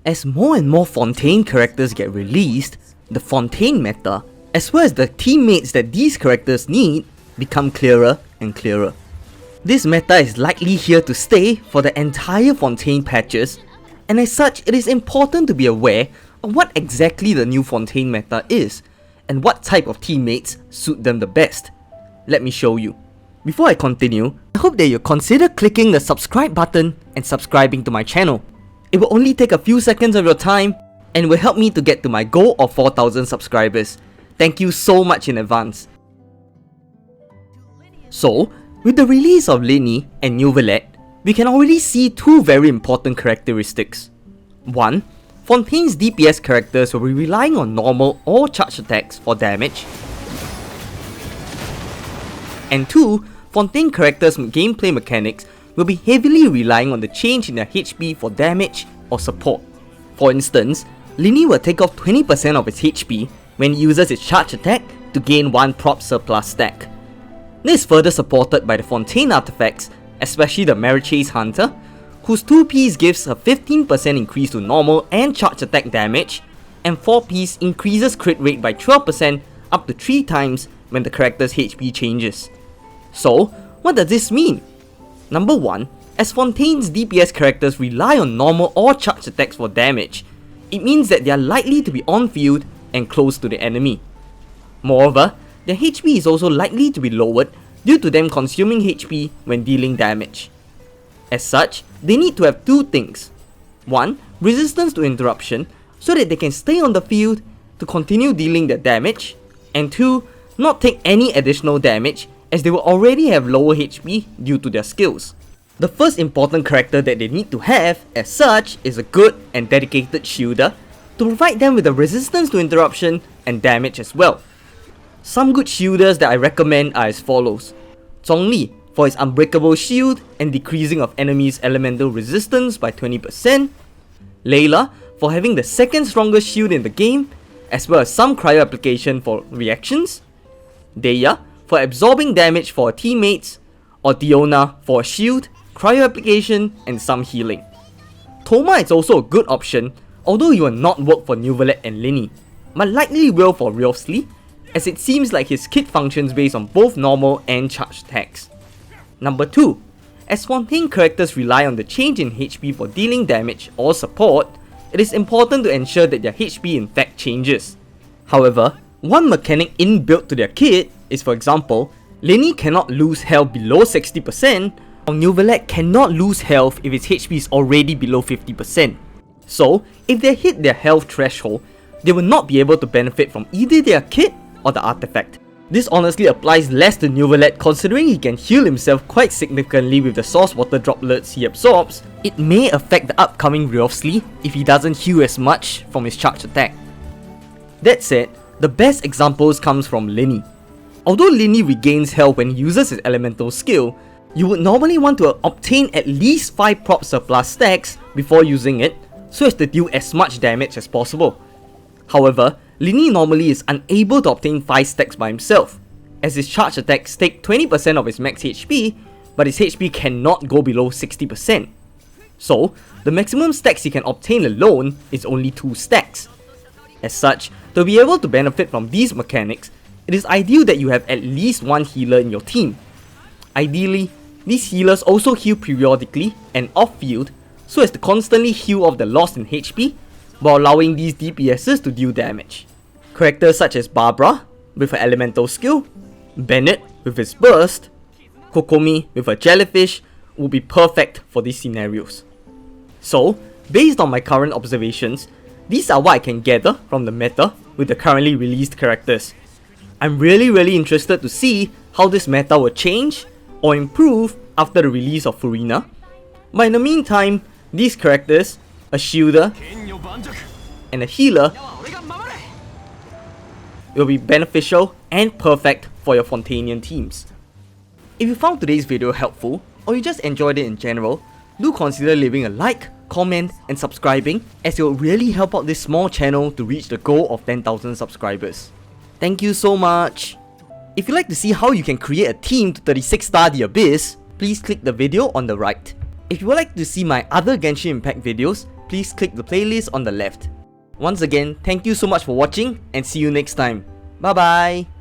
As more and more Fontaine characters get released, the Fontaine meta, as well as the teammates that these characters need, become clearer and clearer. This meta is likely here to stay for the entire Fontaine patches, and as such it is important to be aware of what exactly the new Fontaine meta is, and what type of teammates suit them the best. Let me show you. Before I continue, I hope that you consider clicking the subscribe button and subscribing to my channel. It will only take a few seconds of your time and will help me to get to my goal of 4,000 subscribers. Thank you so much in advance. So, with the release of Linny and Neuvillette, we can already see two very important characteristics. 1. Fontaine's DPS characters will be relying on normal or charge attacks for damage. And 2. Fontaine characters' gameplay mechanics will be heavily relying on the change in their HP for damage or support. For instance, Linny will take off 20% of its HP when it uses its charge attack to gain 1 prop surplus stack. This is further supported by the Fontaine artifacts, especially the Marichase Hunter, whose 2-piece gives a 15% increase to normal and charge attack damage, and 4-piece increases crit rate by 12% up to 3 times when the character's HP changes. So, what does this mean? Number 1, as Fontaine's DPS characters rely on normal or charge attacks for damage, it means that they are likely to be on field and close to the enemy. Moreover, their HP is also likely to be lowered due to them consuming HP when dealing damage. As such, they need to have 2 things. 1. Resistance to interruption, so that they can stay on the field to continue dealing their damage, and 2. Not take any additional damage, as they will already have lower HP due to their skills. The first important character that they need to have, as such, is a good and dedicated shielder to provide them with the resistance to interruption and damage as well. Some good shielders that I recommend are as follows. Zhongli for his unbreakable shield and decreasing of enemies' elemental resistance by 20%, Layla for having the second strongest shield in the game, as well as some cryo application for reactions, Deya for absorbing damage for her teammates, or Diona for a shield, cryo application, and some healing. Thoma is also a good option, although he will not work for Neuvillette and Linny, but likely will for Wriothesley, as it seems like his kit functions based on both normal and charged attacks. Number 2. As Fontaine characters rely on the change in HP for dealing damage or support, it is important to ensure that their HP in fact changes. However, one mechanic inbuilt to their kit is, for example, Linny cannot lose health below 60%, or Neuvillette cannot lose health if its HP is already below 50%. So, if they hit their health threshold, they will not be able to benefit from either their kit or the artifact. This honestly applies less to Neuvillette, considering he can heal himself quite significantly with the source water droplets he absorbs. It may affect the upcoming Wriothesley if he doesn't heal as much from his charge attack. That said, the best examples comes from Linny. Although Linny regains health when he uses his elemental skill, you would normally want to obtain at least 5 prop surplus stacks before using it, so as to deal as much damage as possible. However, Linny normally is unable to obtain 5 stacks by himself, as his charge attacks take 20% of his max HP, but his HP cannot go below 60%. So, the maximum stacks he can obtain alone is only 2 stacks. As such, to be able to benefit from these mechanics, it is ideal that you have at least one healer in your team. Ideally, these healers also heal periodically and off-field, so as to constantly heal off the loss in HP, while allowing these DPSs to deal damage. Characters such as Barbara, with her elemental skill, Bennett with his burst, Kokomi with her jellyfish, will be perfect for these scenarios. So, based on my current observations, these are what I can gather from the meta with the currently released characters. I'm really interested to see how this meta will change or improve after the release of Furina. But in the meantime, these characters, a shielder and a healer, will be beneficial and perfect for your Fontainian teams. If you found today's video helpful, or you just enjoyed it in general, do consider leaving a like, comment and subscribing, as it will really help out this small channel to reach the goal of 10,000 subscribers. Thank you so much! If you'd like to see how you can create a team to 36-star the Abyss, please click the video on the right. If you would like to see my other Genshin Impact videos, please click the playlist on the left. Once again, thank you so much for watching and see you next time. Bye bye!